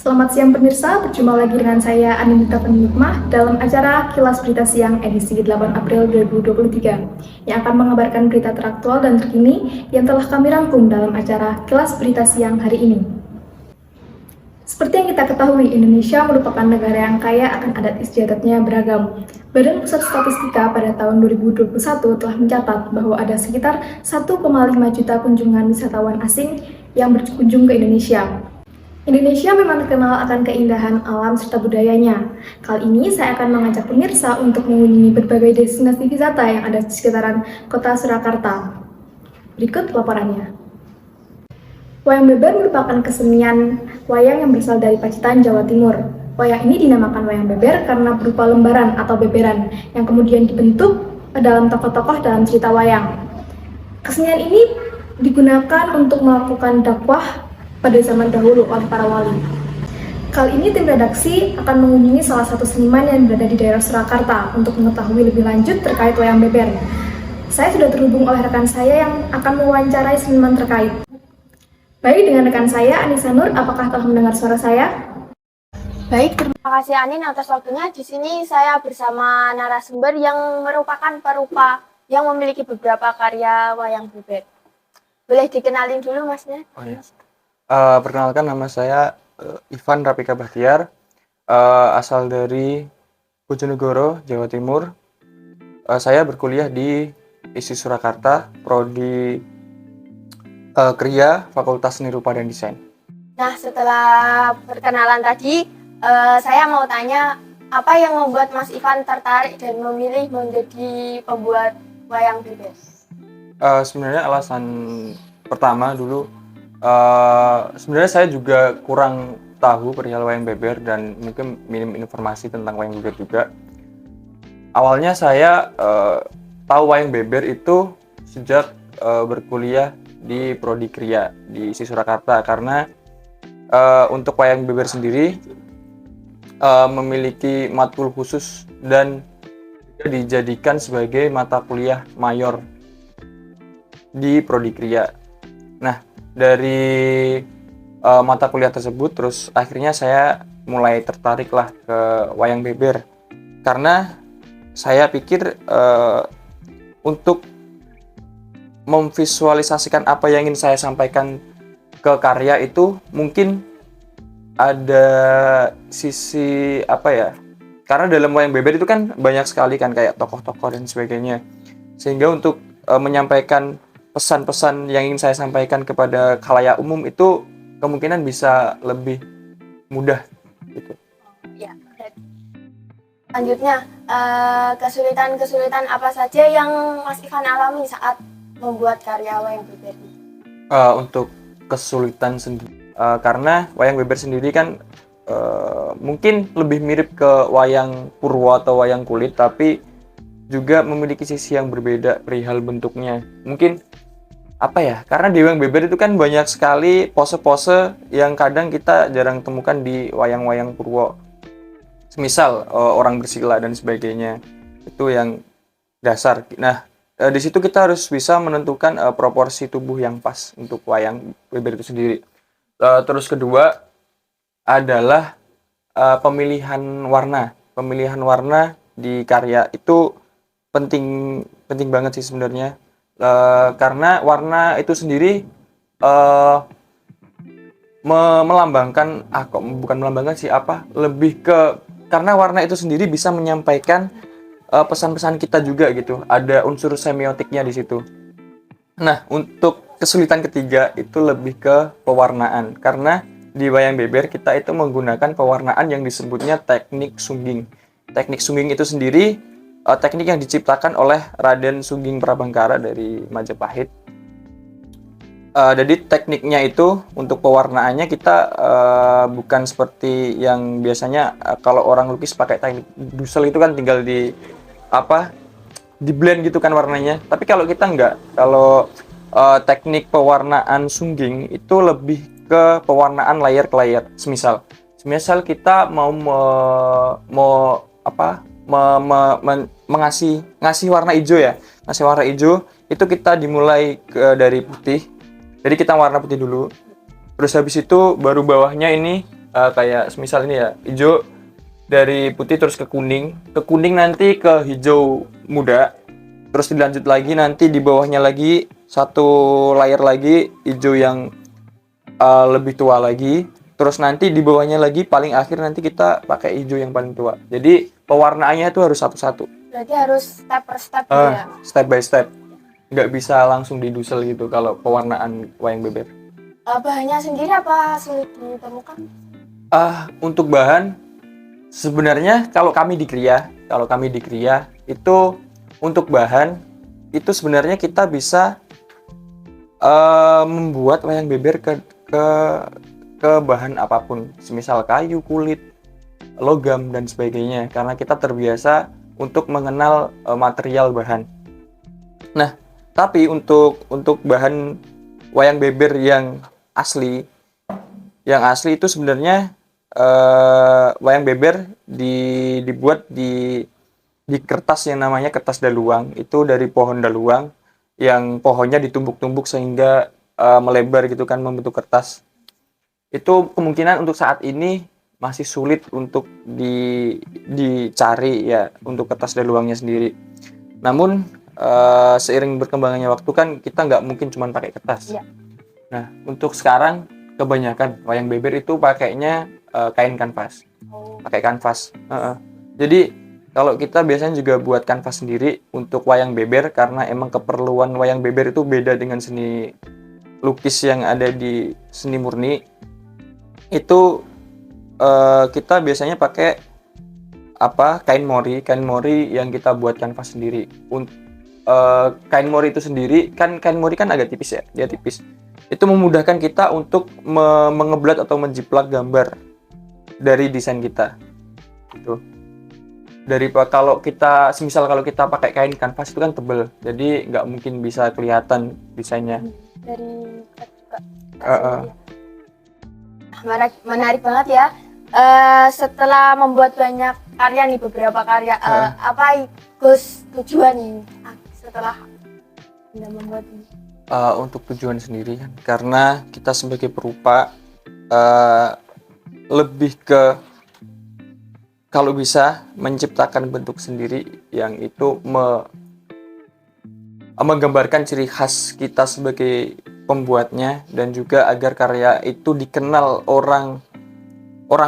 Selamat siang pemirsa, berjumpa lagi dengan saya Anindita Penikmah dalam acara Kilas Berita Siang edisi 8 April 2023 yang akan mengabarkan berita teraktual dan terkini yang telah kami rangkum dalam acara Kilas Berita Siang hari ini. Seperti yang kita ketahui, Indonesia merupakan negara yang kaya akan adat istiadatnya yang beragam. Badan Pusat Statistika pada tahun 2021 telah mencatat bahwa ada sekitar 1,5 juta kunjungan wisatawan asing yang berkunjung ke Indonesia. Indonesia memang terkenal akan keindahan alam serta budayanya. Kali ini saya akan mengajak pemirsa untuk mengunjungi berbagai destinasi wisata yang ada di sekitaran kota Surakarta. Berikut laporannya. Wayang beber merupakan kesenian wayang yang berasal dari Pacitan, Jawa Timur. Wayang ini dinamakan wayang beber karena berupa lembaran atau beberan yang kemudian dibentuk dalam tokoh-tokoh dalam cerita wayang. Kesenian ini digunakan untuk melakukan dakwah pada zaman dahulu oleh para wali. Kali ini tim redaksi akan mengunjungi salah satu seniman yang berada di daerah Surakarta untuk mengetahui lebih lanjut terkait wayang beber. Saya sudah terhubung oleh rekan saya yang akan mewawancarai seniman terkait. Baik, dengan rekan saya Anissa Nur, apakah telah mendengar suara saya? Baik, terima kasih Anin atas waktunya. Di sini saya bersama narasumber yang merupakan perupa yang memiliki beberapa karya wayang beber. Boleh dikenalin dulu Masnya? Oh ya. Perkenalkan, nama saya Ivan Rapika Bahtiar, asal dari Bojonegoro, Jawa Timur. Saya berkuliah di ISI Surakarta, Prodi Kriya, Fakultas Seni Rupa dan Desain. Nah, setelah perkenalan tadi, saya mau tanya, apa yang membuat Mas Ivan tertarik dan memilih menjadi pembuat wayang beber? Sebenarnya alasan pertama dulu, sebenarnya saya juga kurang tahu perihal wayang beber dan mungkin minim informasi tentang wayang beber juga. Awalnya saya tahu wayang beber itu sejak berkuliah di Prodi Kriya di ISI Surakarta, karena untuk wayang beber sendiri memiliki matkul khusus dan dijadikan sebagai mata kuliah mayor di Prodi Kriya. Nah, dari mata kuliah tersebut, terus akhirnya saya mulai tertarik lah ke wayang beber, karena saya pikir untuk memvisualisasikan apa yang ingin saya sampaikan ke karya itu mungkin ada sisi apa ya, karena dalam wayang beber itu kan banyak sekali kan kayak tokoh-tokoh dan sebagainya, sehingga untuk menyampaikan pesan-pesan yang ingin saya sampaikan kepada khalayak umum itu kemungkinan bisa lebih mudah gitu. Ya. Selanjutnya, kesulitan-kesulitan apa saja yang Mas Ivan alami saat membuat karya wayang beber ini? Untuk kesulitan sendiri, karena wayang beber sendiri kan mungkin lebih mirip ke wayang purwo atau wayang kulit, tapi juga memiliki sisi yang berbeda perihal bentuknya. Mungkin apa ya, karena di wayang beber itu kan banyak sekali pose-pose yang kadang kita jarang temukan di wayang-wayang purwo. Semisal orang bersila dan sebagainya, itu yang dasar. Nah, di situ kita harus bisa menentukan proporsi tubuh yang pas untuk wayang beber itu sendiri. Terus kedua adalah pemilihan warna. Pemilihan warna di karya itu penting banget sih sebenarnya, karena warna itu sendiri melambangkan, bukan melambangkan sih, lebih ke, karena warna itu sendiri bisa menyampaikan pesan-pesan kita juga gitu. Ada unsur semiotiknya di situ. Nah, untuk kesulitan ketiga itu lebih ke pewarnaan, karena di wayang beber kita itu menggunakan pewarnaan yang disebutnya teknik sungging. Teknik sungging itu sendiri teknik yang diciptakan oleh Raden Sugeng Prabangkara dari Majapahit. Jadi tekniknya itu untuk pewarnaannya kita bukan seperti yang biasanya kalau orang lukis pakai teknik dusel itu kan tinggal di blend gitu kan warnanya. Tapi kalau kita enggak, kalau teknik pewarnaan sungging itu lebih ke pewarnaan layer ke layer. Semisal kita mau ngasih warna hijau ya. Ngasih warna hijau itu kita dimulai dari putih. Jadi kita warna putih dulu. Terus habis itu baru bawahnya ini kayak semisal ini ya, hijau dari putih terus ke kuning nanti ke hijau muda, terus dilanjut lagi nanti di bawahnya lagi satu layer lagi hijau yang lebih tua lagi, terus nanti di bawahnya lagi paling akhir nanti kita pakai hijau yang paling tua. Jadi pewarnaannya itu harus satu-satu. Berarti harus step per step gitu ya. Step by step, nggak bisa langsung didusel gitu kalau pewarnaan wayang beber. Bahannya sendiri apa sulit ditemukan? Untuk bahan sebenarnya kalau kami di Kria itu untuk bahan itu sebenarnya kita bisa membuat wayang beber ke bahan apapun, semisal kayu, kulit, logam dan sebagainya, karena kita terbiasa untuk mengenal material bahan. Nah, tapi untuk bahan wayang beber yang asli itu sebenarnya wayang beber dibuat di kertas yang namanya kertas daluang, itu dari pohon daluang yang pohonnya ditumbuk-tumbuk sehingga melebar gitu kan membentuk kertas. Itu kemungkinan untuk saat ini masih sulit untuk dicari ya untuk kertas daluangnya sendiri. Namun seiring berkembangannya waktu kan kita nggak mungkin cuma pakai kertas. Ya. Nah, untuk sekarang kebanyakan wayang beber itu pakainya kain kanvas. Pakai kanvas. Jadi kalau kita biasanya juga buat kanvas sendiri untuk wayang beber, karena emang keperluan wayang beber itu beda dengan seni lukis yang ada di seni murni. Itu kita biasanya pakai kain mori yang kita buat kanvas sendiri. Kain mori itu sendiri kan, kain mori kan agak tipis ya, dia tipis. Itu memudahkan kita untuk mengeblat atau menjiplak gambar dari desain kita. Gitu. Kalau kita pakai kain kanvas itu kan tebel, jadi nggak mungkin bisa kelihatan desainnya. Dari juga. Menarik banget ya. Setelah membuat banyak karya nih, beberapa karya, apa Gus tujuan ini setelah Anda membuat ini? Untuk tujuan sendiri kan, karena kita sebagai perupa lebih ke kalau bisa menciptakan bentuk sendiri yang itu menggambarkan ciri khas kita sebagai pembuatnya, dan juga agar karya itu dikenal orang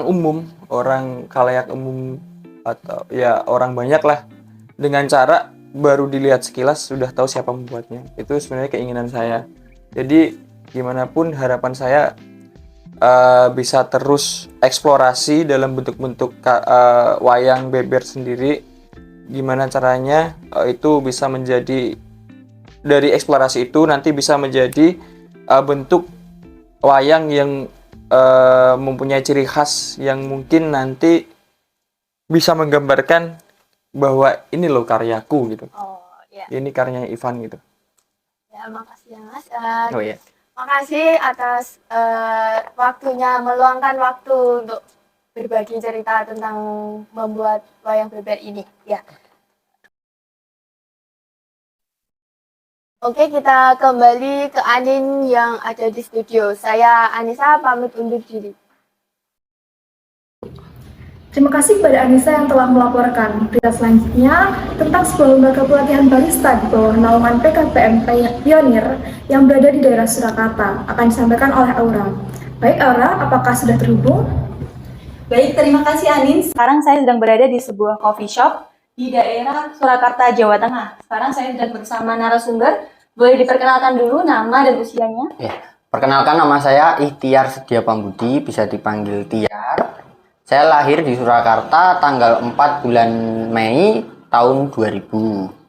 umum, orang khalayak umum, atau ya orang banyak lah, dengan cara baru dilihat sekilas sudah tahu siapa membuatnya. Itu sebenarnya keinginan saya. Jadi gimana pun harapan saya bisa terus eksplorasi dalam bentuk-bentuk wayang beber sendiri. Gimana caranya itu bisa menjadi, dari eksplorasi itu nanti bisa menjadi bentuk wayang yang mempunyai ciri khas yang mungkin nanti bisa menggambarkan bahwa ini loh karyaku gitu. Ya. Ini karyanya Ivan gitu. Ya, makasih ya Mas. Iya. Makasih atas waktunya, meluangkan waktu untuk berbagi cerita tentang membuat wayang beber ini. Ya. Oke, kita kembali ke Anin yang ada di studio. Saya Anissa pamit undur diri. Terima kasih kepada Anissa yang telah melaporkan. Berita selanjutnya tentang sebuah lembaga pelatihan barista di bawah naungan PKPM Pionir yang berada di daerah Surakarta akan disampaikan oleh Aura. Baik Aura, apakah sudah terhubung? Baik, terima kasih Anin. Sekarang saya sedang berada di sebuah coffee shop di daerah Surakarta, Jawa Tengah. Sekarang saya sedang bersama narasumber. Boleh diperkenalkan dulu nama dan usianya? Ya, perkenalkan, nama saya Ikhtiar Sedia Pambudi, bisa dipanggil Tiar. Saya lahir di Surakarta tanggal 4 bulan Mei tahun 2000.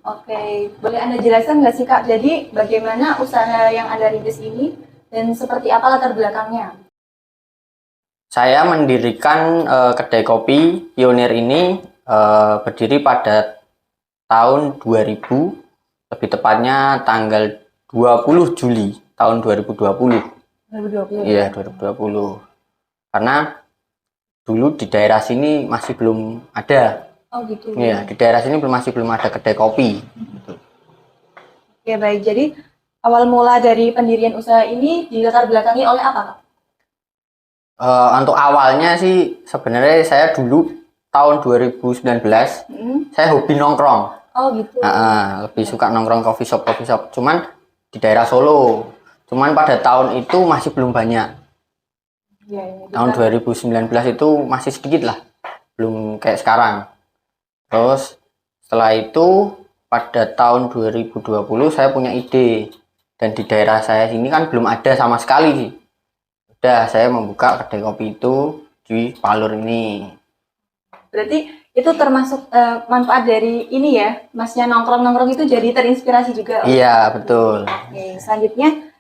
Oke, boleh Anda jelaskan nggak sih Kak, jadi bagaimana usaha yang Anda rintis ini dan seperti apa latar belakangnya? Saya mendirikan kedai kopi Pionir ini berdiri pada tahun 2000, lebih tepatnya tanggal 20 Juli tahun 2020. 2020? Iya, 2020. Karena dulu di daerah sini masih belum ada. Oh gitu. Iya, di daerah sini masih belum ada kedai kopi. Oke, baik. Jadi awal mula dari pendirian usaha ini dilatar belakangi oleh apa Kak? Untuk awalnya sih sebenarnya saya dulu tahun 2019 saya hobi nongkrong. Oh gitu. Lebih suka nongkrong coffee shop. Cuman di daerah Solo. Cuman pada tahun itu masih belum banyak. Iya, Tahun 2019 itu masih sedikit lah. Belum kayak sekarang. Terus setelah itu pada tahun 2020 saya punya ide. Dan di daerah saya sini kan belum ada sama sekali sih. Udah saya membuka kedai kopi itu di Palur ini. Berarti itu termasuk manfaat dari ini ya, Masnya nongkrong-nongkrong itu jadi terinspirasi juga. Iya, betul. Oke, selanjutnya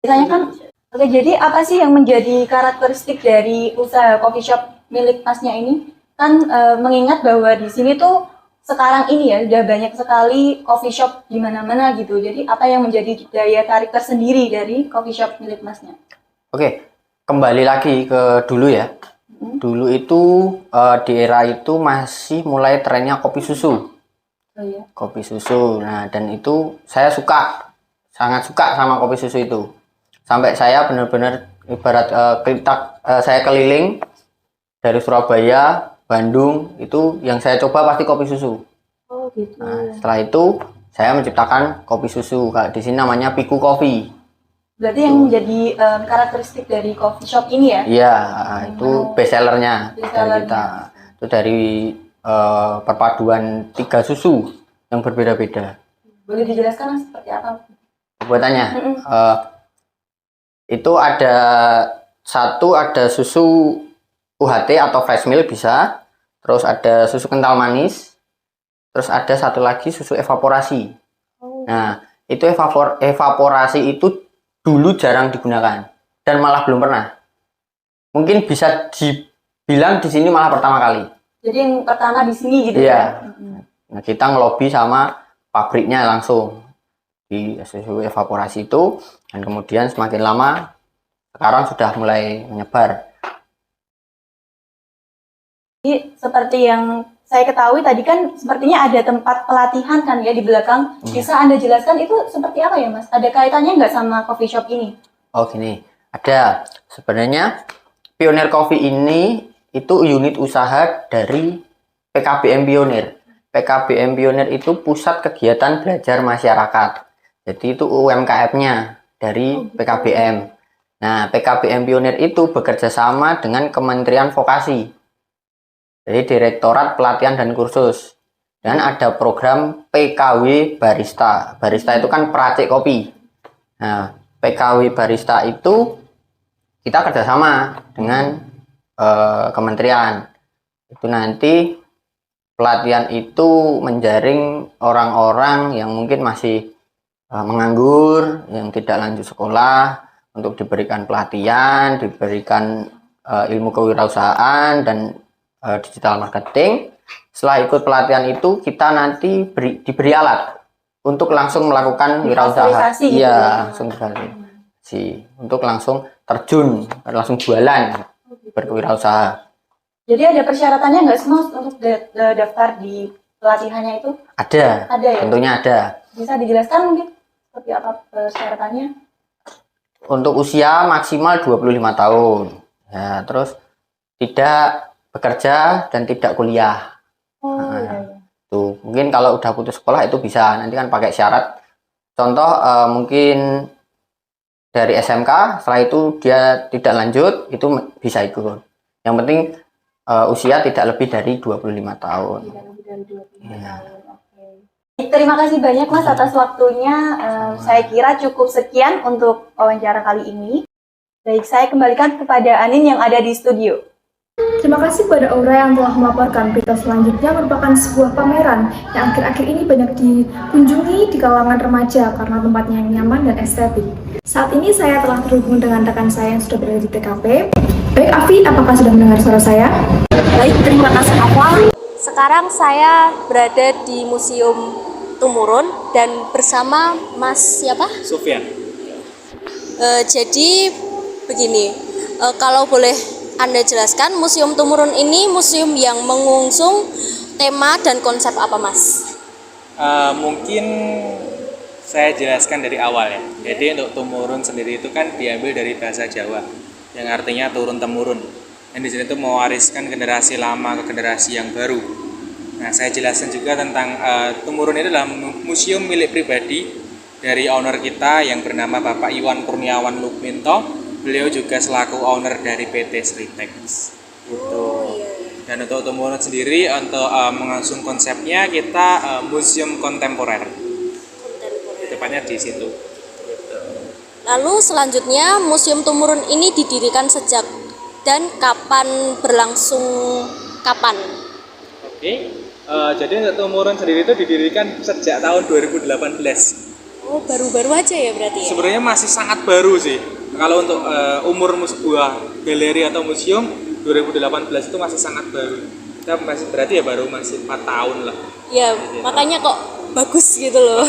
ditanyakan, oke, jadi apa sih yang menjadi karakteristik dari usaha coffee shop milik Masnya ini? Kan mengingat bahwa di sini tuh sekarang ini ya udah banyak sekali coffee shop di mana-mana gitu. Jadi apa yang menjadi daya tarik tersendiri dari coffee shop milik Masnya? Oke, kembali lagi ke dulu ya. Dulu itu di era itu masih mulai trennya kopi susu. Oh iya. Kopi susu. Nah, dan itu saya sangat suka sama kopi susu itu. Sampai saya benar-benar ibarat saya keliling dari Surabaya, Bandung, itu yang saya coba pasti kopi susu. Oh gitu. Nah, setelah itu saya menciptakan kopi susu. Di sini namanya Piku Coffee. Berarti yang menjadi karakteristik dari coffee shop ini ya? Iya, itu best sellernya dari Bestsellernya. kita. Itu dari perpaduan 3 susu yang berbeda-beda. Boleh dijelaskan seperti apa? Buatannya, itu ada susu UHT atau fresh milk bisa, terus ada susu kental manis, terus ada satu lagi susu evaporasi. Nah, itu evaporasi itu dulu jarang digunakan dan malah belum pernah. Mungkin bisa dibilang di sini malah pertama kali. Jadi yang pertama di sini gitu Iya. ya? Nah, kita ngelobi sama pabriknya langsung di susu evaporasi itu, dan kemudian semakin lama sekarang sudah mulai menyebar. Jadi seperti yang saya ketahui tadi kan sepertinya ada tempat pelatihan kan ya di belakang. Bisa Anda jelaskan itu seperti apa ya Mas? Ada kaitannya nggak sama coffee shop ini? Oh gini, ada. Sebenarnya Pioneer Coffee ini itu unit usaha dari PKBM Pioneer. PKBM Pioneer itu pusat kegiatan belajar masyarakat. Jadi itu UMKM-nya dari PKBM. Nah, PKBM Pioneer itu bekerja sama dengan Kementerian Vokasi. Jadi Direktorat Pelatihan dan Kursus. Dan ada program PKW Barista. Barista itu kan peracik kopi. Nah, PKW Barista itu kita kerjasama dengan kementerian. Itu nanti pelatihan itu menjaring orang-orang yang mungkin masih menganggur, yang tidak lanjut sekolah, untuk diberikan pelatihan, diberikan ilmu kewirausahaan dan digital marketing. Setelah ikut pelatihan itu kita nanti diberi alat untuk langsung melakukan wirausaha. Difasilitasi gitu Iya, ya? langsung difasilitasi untuk langsung terjun, langsung jualan, berwirausaha. Jadi ada persyaratannya nggak semua untuk daftar di pelatihannya itu? Ada, Ada ya? tentunya ada. Bisa dijelaskan mungkin seperti apa persyaratannya? Untuk usia maksimal 25 tahun. Ya, terus tidak bekerja dan tidak kuliah. Oh Nah, iya. Tuh, mungkin kalau udah putus sekolah itu bisa, nanti kan pakai syarat. Contoh mungkin dari SMK, setelah itu dia tidak lanjut, itu bisa ikut. Yang penting usia tidak lebih dari 25 tahun. Tidak lebih dari 25 Iya. tahun. Oke. Terima kasih banyak Mas atas waktunya. Saya kira cukup sekian untuk wawancara kali ini. Baik, saya kembalikan kepada Anin yang ada di studio. Terima kasih kepada Aura yang telah melaporkan. Berita selanjutnya merupakan sebuah pameran yang akhir-akhir ini banyak dikunjungi di kalangan remaja karena tempatnya yang nyaman dan estetik. Saat ini saya telah terhubung dengan rekan saya yang sudah berada di TKP. Baik, Afi, apakah sudah mendengar suara saya? Baik, terima kasih Afwan. Sekarang saya berada di Museum Tumurun dan bersama Mas siapa? Sufyan. Jadi begini, kalau boleh Anda jelaskan, Museum Tumurun ini museum yang mengusung tema dan konsep apa, Mas? Mungkin saya jelaskan dari awal ya. Jadi untuk tumurun sendiri itu kan diambil dari bahasa Jawa. yang artinya turun temurun. Dan di sini tuh mewariskan generasi lama ke generasi yang baru. Nah, saya jelaskan juga tentang Tumurun ini adalah museum milik pribadi dari owner kita yang bernama Bapak Iwan Kurniawan Lukminto. Beliau juga selaku owner dari PT Sritex. Gitu. Dan untuk Tumurun sendiri, untuk mengusung konsepnya kita museum kontemporer. Tepatnya di situ. Lalu selanjutnya Museum Tumurun ini didirikan sejak dan kapan berlangsung kapan? Oke. Jadi untuk Tumurun sendiri itu didirikan sejak tahun 2018. Oh, baru-baru aja ya berarti ya? Sebenarnya masih sangat baru sih. Kalau untuk umur sebuah galeri atau museum 2018 itu masih sangat baru. Kita masih berarti ya baru masih 4 tahun lah. Ya, makanya kok bagus gitu loh.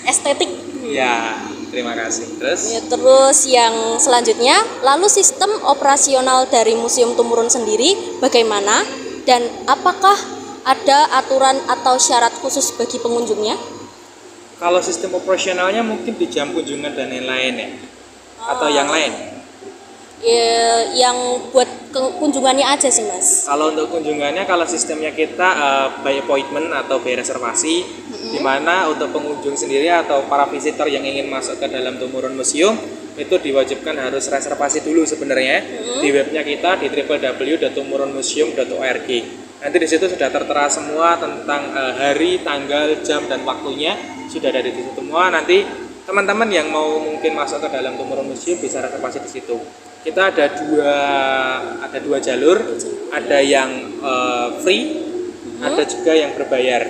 Estetik. Ya, terima kasih. Terus Ya, terus yang selanjutnya, lalu sistem operasional dari Museum Tumurun sendiri bagaimana dan apakah ada aturan atau syarat khusus bagi pengunjungnya? kalau sistem operasionalnya mungkin di jam kunjungan dan lain-lain ya. Atau yang lain. Ya, yang buat kunjungannya aja sih mas. Kalau untuk kunjungannya, kalau sistemnya kita by appointment atau by reservasi, di mana untuk pengunjung sendiri atau para visitor yang ingin masuk ke dalam Tumurun Museum itu diwajibkan harus reservasi dulu sebenarnya di webnya kita di www.tumurunmuseum.org. Nanti di situ sudah tertera semua tentang hari, tanggal, jam dan waktunya sudah ada di situ semua. Nanti teman-teman yang mau mungkin masuk ke dalam Tumurun Museum bisa reservasi di situ. Kita ada dua jalur, ada yang free, ada juga yang berbayar.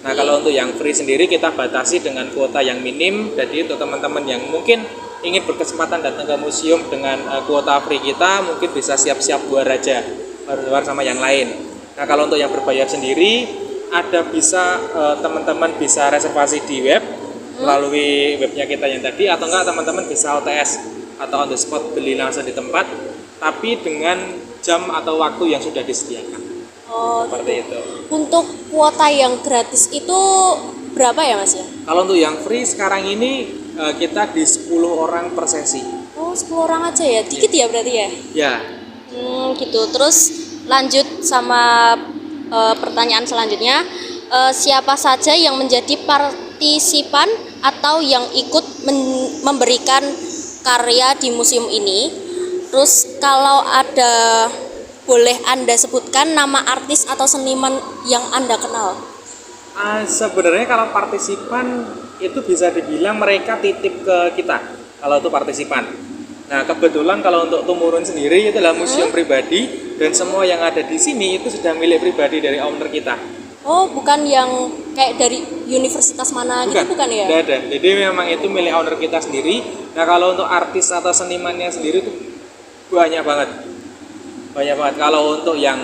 Nah, kalau untuk yang free sendiri kita batasi dengan kuota yang minim. Jadi untuk teman-teman yang mungkin ingin berkesempatan datang ke museum dengan kuota free kita, mungkin bisa siap-siap war aja, war sama yang lain. Nah, kalau untuk yang berbayar sendiri, teman-teman bisa reservasi di web melalui webnya kita yang tadi, atau enggak teman-teman bisa OTS atau on the spot beli langsung di tempat, tapi dengan jam atau waktu yang sudah disediakan. Oh, seperti itu. Untuk kuota yang gratis itu berapa ya mas ya? Kalau untuk yang free sekarang ini kita di 10 orang per sesi. Oh, 10 orang aja ya, dikit ya berarti ya? Ya. Gitu. Terus lanjut sama pertanyaan selanjutnya, siapa saja yang menjadi partisipan atau yang ikut memberikan karya di museum ini? Terus kalau ada, boleh Anda sebutkan nama artis atau seniman yang Anda kenal? Sebenarnya kalau partisipan itu bisa dibilang mereka titip ke kita kalau itu partisipan. Nah, kebetulan kalau untuk Tumurun sendiri itu adalah museum pribadi dan semua yang ada di sini itu sudah milik pribadi dari owner kita. Oh, bukan yang kayak dari universitas mana gitu, bukan ya? Tidak ada. Jadi memang itu milik owner kita sendiri. Nah, kalau untuk artis atau senimannya sendiri itu banyak banget. Banyak banget. Kalau untuk yang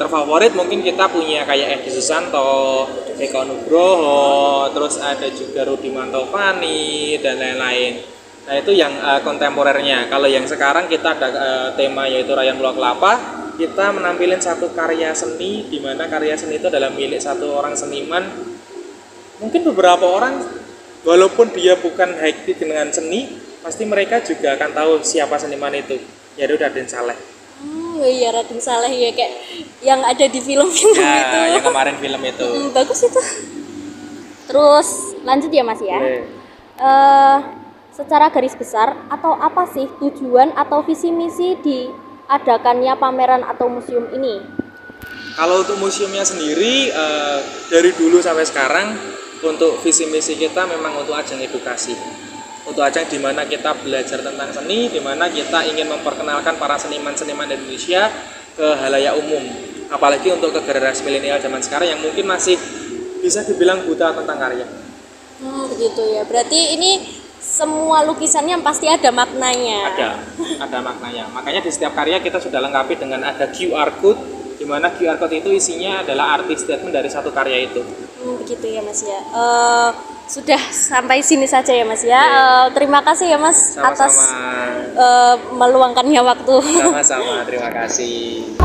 terfavorit mungkin kita punya kayak Edi Susanto, Eko Nugroho, terus ada juga Rudi Mantovani dan lain-lain. Nah, itu yang kontemporernya. Kalau yang sekarang kita ada tema yaitu Rayon Pulau Kelapa. Kita menampilkan satu karya seni, di mana karya seni itu adalah milik satu orang seniman. Mungkin beberapa orang, walaupun dia bukan high dengan seni, pasti mereka juga akan tahu siapa seniman itu, yaitu Raden Saleh. Iya, Raden Saleh ya, kayak yang ada di film-film Ya, itu. yang kemarin film itu. Bagus itu. Terus lanjut ya Mas ya. Secara garis besar, atau apa sih tujuan atau visi misi diadakannya pameran atau museum ini? Kalau untuk museumnya sendiri, dari dulu sampai sekarang, untuk visi misi kita memang untuk ajang edukasi. Untuk ajang di mana kita belajar tentang seni, di mana kita ingin memperkenalkan para seniman-seniman Indonesia ke halayak umum. Apalagi untuk ke generasi milenial zaman sekarang yang mungkin masih bisa dibilang buta tentang karya. Begitu ya. Berarti ini semua lukisannya pasti ada maknanya. Ada maknanya. Makanya di setiap karya kita sudah lengkapi dengan ada QR code, di mana QR code itu isinya adalah arti statement dari satu karya itu. Begitu ya Mas ya. Sudah sampai sini saja ya Mas ya. Terima kasih ya Mas atas meluangkannya waktu. Sama-sama, terima kasih.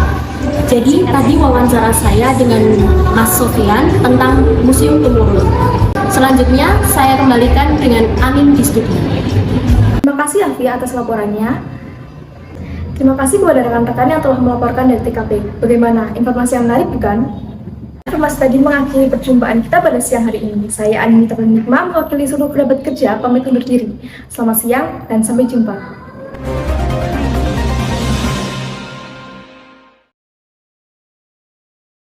Jadi tadi wawancara saya dengan Mas Sofian tentang Museum Tumurun. Selanjutnya saya kembalikan dengan Anin di studio. Terima kasih Alfia atas laporannya. Terima kasih kepada rekan-rekan yang telah melaporkan dari TKP. Bagaimana? Informasi yang menarik, bukan? Informasi tadi mengakhiri perjumpaan kita pada siang hari ini. Saya Anindita Penikma, mewakili seluruh kerabat kerja, pamit undur diri. Selamat siang dan sampai jumpa.